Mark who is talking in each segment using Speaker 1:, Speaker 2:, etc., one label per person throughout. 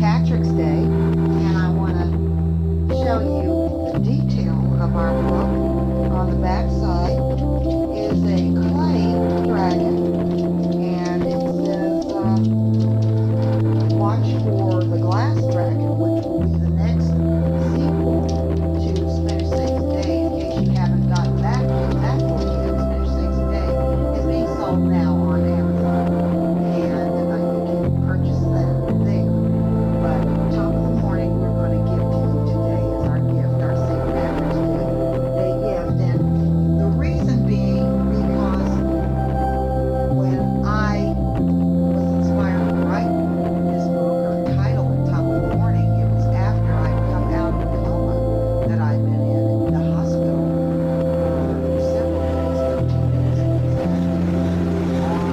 Speaker 1: Patrick's Day, and I want to show you the detail of our book. On the back side is a clay dragon, and it says, watch for the glass dragon, which will be the next sequel to Spinach Saves the Day. In case you haven't gotten that book yet, Spinach Saves the Day is being sold now on Amazon, and you can purchase that there. But top of the morning, we're going to give to you today as our gift, our St. Patrick's Day gift. And the reason being because when I was inspired to write this book, or title it Top of the Morning, it was after I'd come out of the coma that I'd been in the hospital for several days, 13 days exactly, on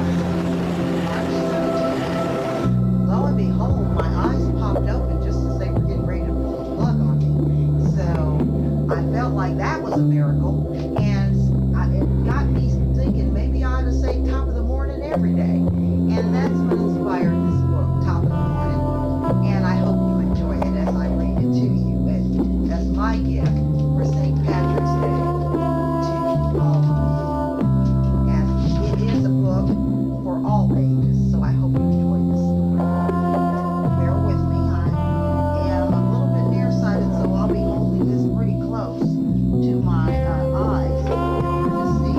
Speaker 1: March 17th. Lo and behold, my eyes popped open just as they were getting ready to pull the plug on me. So I felt like that was a miracle, and it got me thinking maybe I ought to say top of the morning every day. And that's what inspired this book, Top of the Morning. And I hope you enjoy it as I read it to you. And that's my gift for St. Patrick's Day to all of you. And it is a book for all ages, so I hope you enjoy this story. Bear with me, I am a little bit nearsighted, so I'll be holding this pretty close to my eyes in order to see it.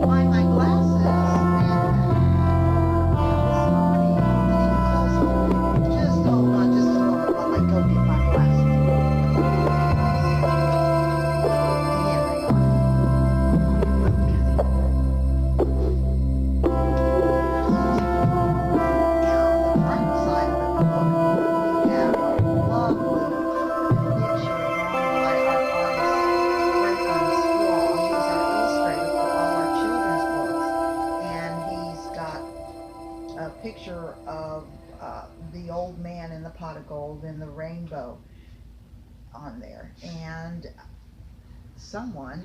Speaker 1: Find my glasses, and just hold on just a moment while I go get my glasses. Here they are. Now, on the front side of the book, we have a lovely picture drawn by our artist, Squall. He's our illustrator for all our children's books, and he's got a picture of the old man in the pot of gold and the rainbow on there, and someone,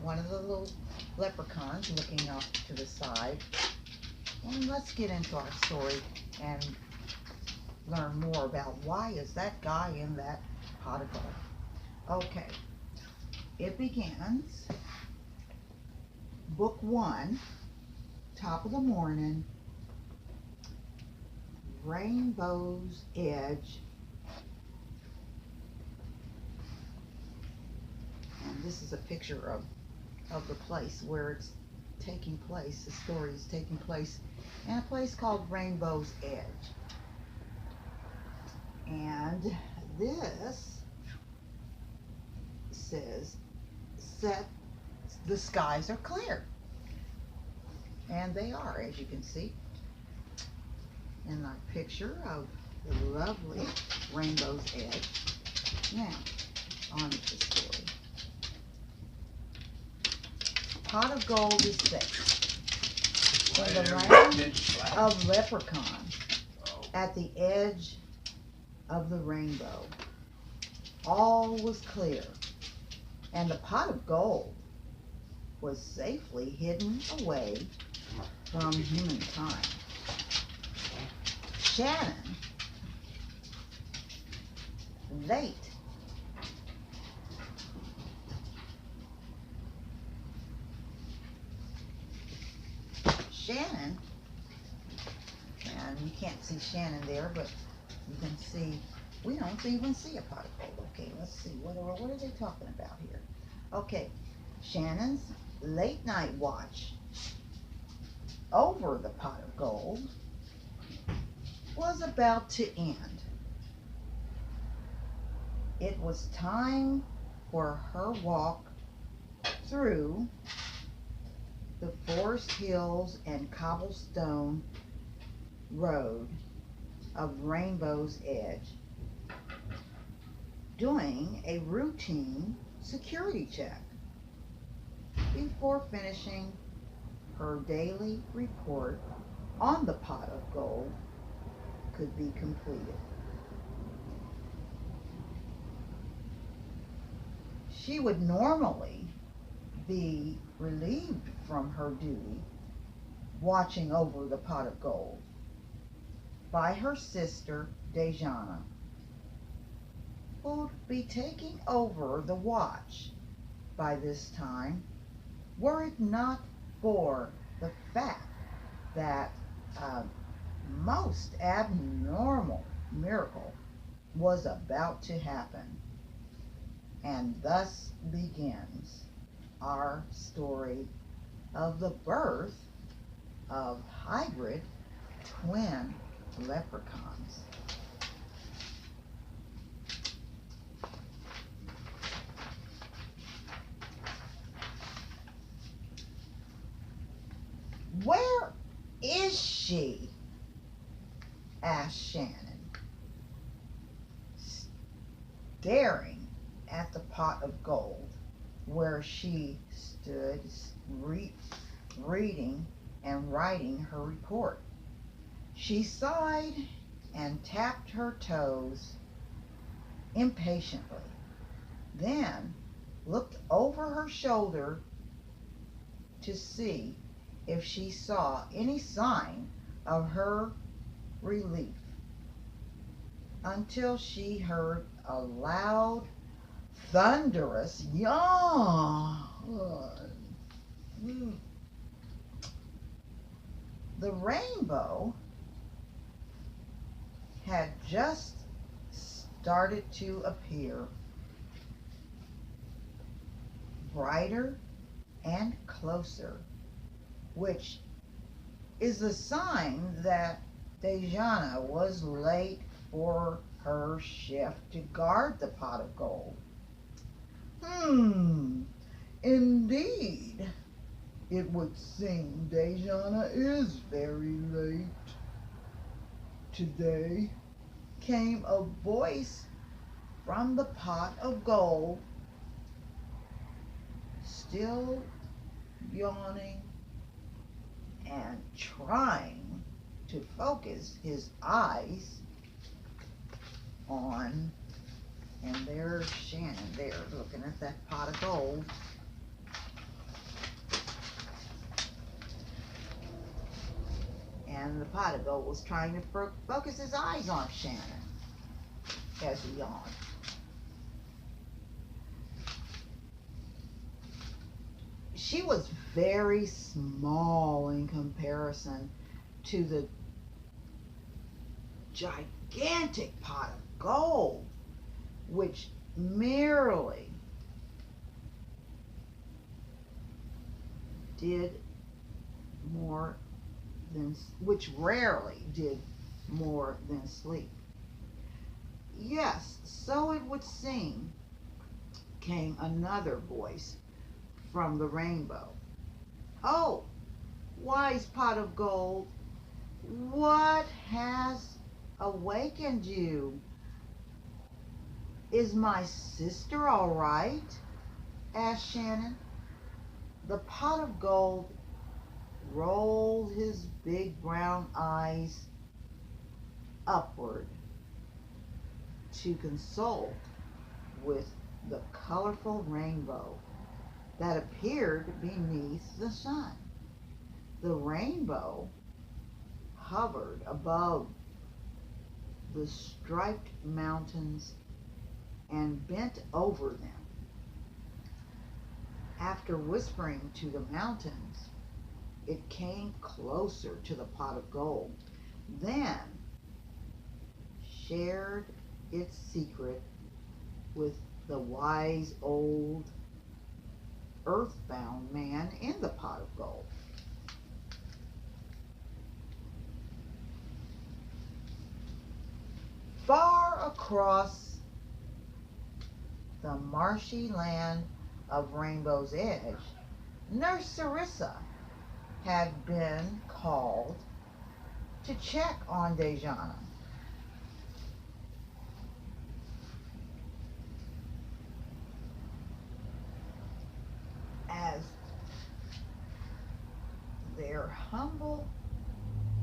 Speaker 1: one of the little leprechauns, looking off to the side. And let's get into our story and learn more about why is that guy in that pot of gold. Okay, it begins, book 1, Top of the Morning, Rainbow's Edge. And this is a picture of the place where it's taking place. The story is taking place in a place called Rainbow's Edge. And this says, the skies are clear. And they are, as you can see in our picture of the lovely Rainbow's Edge. Now, on to the story. Pot of gold is safe in the land of Leprechaun, at the edge of the rainbow. All was clear, and the pot of gold was safely hidden away from humankind. Shannon, late Shannon, and you can't see Shannon there, but you can see, we don't even see a pot of gold. Okay, let's see, what are they talking about here? Okay, Shannon's late night watch over the pot of gold was about to end. It was time for her walk through the Forest Hills and cobblestone road of Rainbow's Edge, doing a routine security check before finishing her daily report on the pot of gold could be completed. She would normally be relieved from her duty watching over the pot of gold by her sister Dejana, who'd be taking over the watch by this time, were it not for the fact that a most abnormal miracle was about to happen. And thus begins our story of the birth of hybrid twin leprechauns. "Where is she?" asked Shannon, staring at the pot of gold where she stood reading and writing her report. She sighed and tapped her toes impatiently, then looked over her shoulder to see if she saw any sign of her relief, until she heard a loud, thunderous yawn. The rainbow had just started to appear, brighter and closer, which is a sign that Dejana was late for her shift to guard the pot of gold. Indeed, it would seem Dejana is very late today," came a voice from the pot of gold, still yawning and trying to focus his eyes on, and there's Shannon there looking at that pot of gold. And the pot of gold was trying to focus his eyes on Shannon as he yawned. She was very small in comparison to the gigantic pot of gold, which merely did more than, which rarely did more than sleep. "Yes, so it would seem," came another voice from the rainbow. "Oh, wise pot of gold, what has awakened you? Is my sister all right?" asked Shannon. The pot of gold rolled his big brown eyes upward to consult with the colorful rainbow that appeared beneath the sun. The rainbow hovered above the striped mountains and bent over them. After whispering to the mountains, it came closer to the pot of gold, then shared its secret with the wise old earthbound man in the pot of gold. Far across the marshy land of Rainbow's Edge, Nurse Sarissa had been called to check on Dejana. As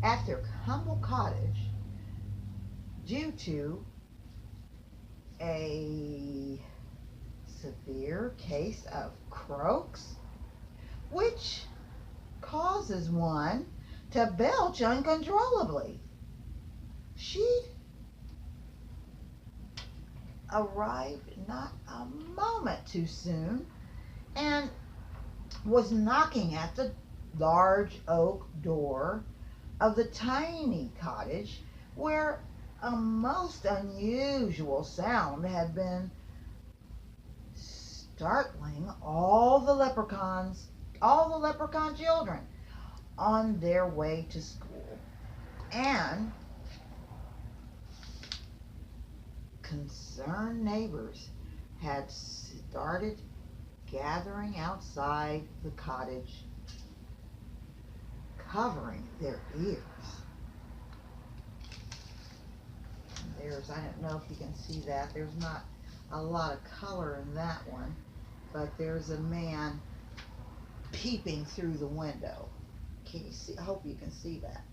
Speaker 1: at their humble cottage, due to a severe case of croaks, which causes one to belch uncontrollably. She'd arrived not a moment too soon and was knocking at the large oak door of the tiny cottage where a most unusual sound had been startling all the leprechaun children on their way to school. And concerned neighbors had started gathering outside the cottage, covering their ears. I don't know if you can see that. There's not a lot of color in that one, but there's a man peeping through the window. Can you see? I hope you can see that.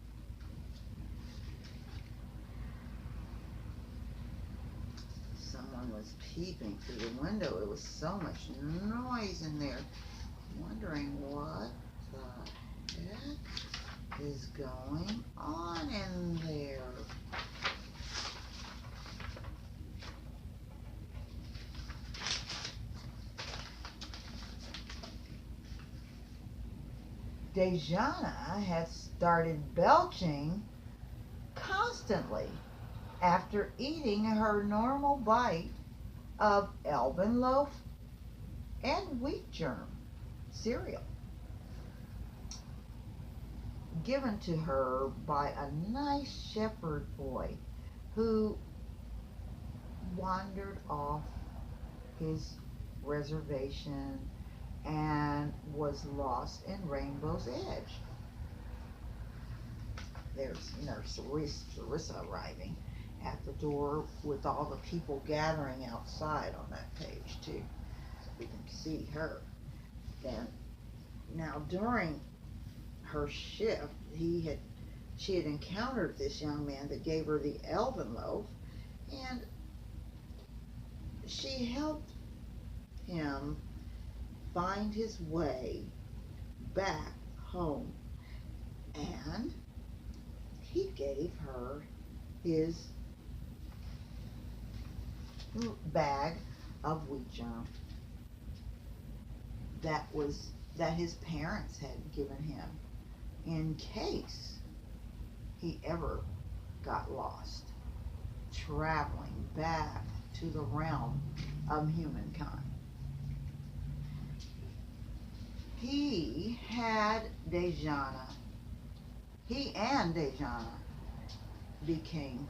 Speaker 1: Someone was peeping through the window. It was so much noise in there. Wondering what the heck is going on in there. Dejana had started belching constantly after eating her normal bite of almond loaf and wheat germ cereal given to her by a nice shepherd boy who wandered off his reservation and was lost in Rainbow's Edge. There's Nurse Larissa arriving at the door with all the people gathering outside on that page too. We can see her. Now during her shift, she had encountered this young man that gave her the elven loaf, and she helped him find his way back home, and he gave her his bag of wheat germ that his parents had given him in case he ever got lost traveling back to the realm of humankind. He and Dejana became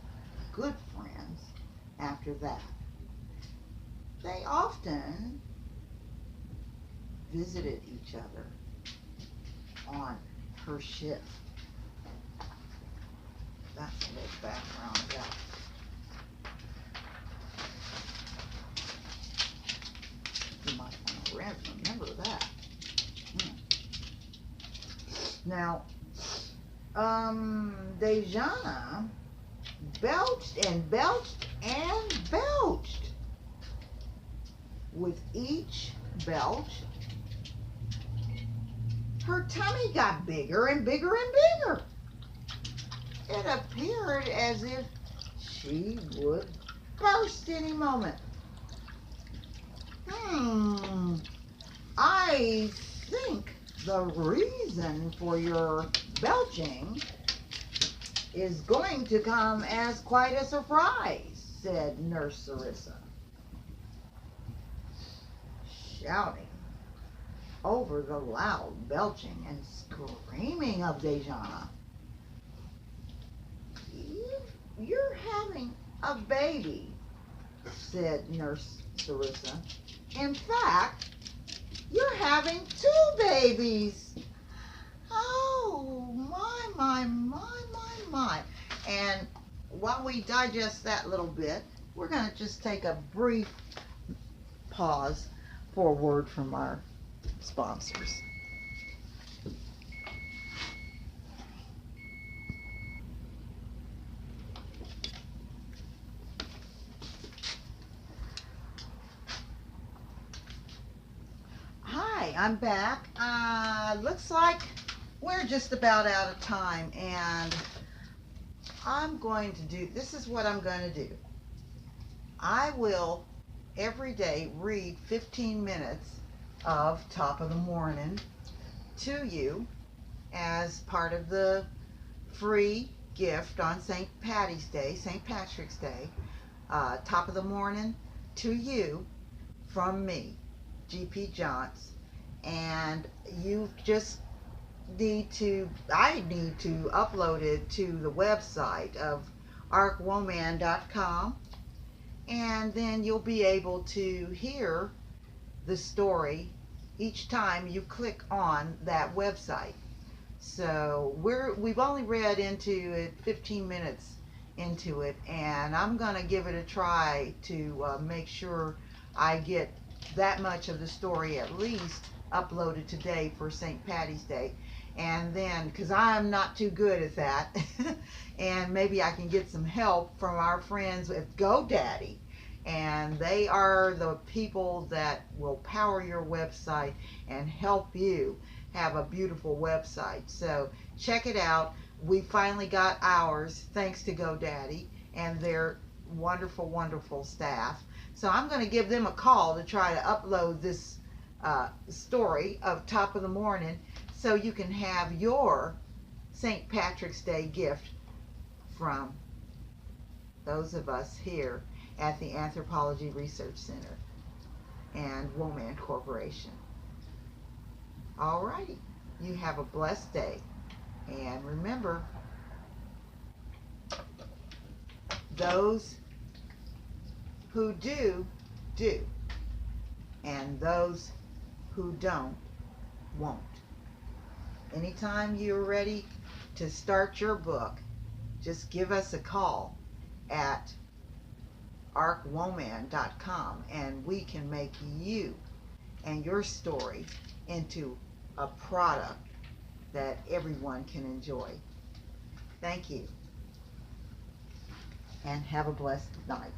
Speaker 1: good friends after that. They often visited each other on her shift. That's a little background of that. You might want to remember that. Now, Dejana belched and belched and belched. With each belch, her tummy got bigger and bigger and bigger. It appeared as if she would burst any moment. I think the reason for your belching is going to come as quite a surprise, said Nurse Larissa, shouting over the loud belching and screaming of Dejana. You're having a baby, said Nurse Larissa. In fact, you're having 2 babies. Oh, my. And while we digest that little bit, we're going to just take a brief pause for a word from our sponsors. Hi, I'm back. Looks like we're just about out of time, and I'm going to do, this is what I'm going to do. I will every day read 15 minutes of Top of the Morning to you as part of the free gift on St. Patty's Day, St. Patrick's Day. Top of the Morning to you from me, GP Jontz. And you just I need to upload it to the website of arcwoman.com, and then you'll be able to hear the story each time you click on that website. So we've only read into it 15 minutes into it, and I'm gonna give it a try to make sure I get that much of the story at least uploaded today for St. Patty's Day. And then, because I'm not too good at that, and maybe I can get some help from our friends at GoDaddy, and they are the people that will power your website and help you have a beautiful website. So check it out. We finally got ours thanks to GoDaddy and their wonderful, wonderful staff. So I'm going to give them a call to try to upload this story of Top of the Morning so you can have your St. Patrick's Day gift from those of us here at the Anthropology Research Center and Woman Corporation. Alrighty, you have a blessed day, and remember, those who do, do, and those who don't, won't. Anytime you're ready to start your book, just give us a call at arcwoman.com, and we can make you and your story into a product that everyone can enjoy. Thank you, and have a blessed night.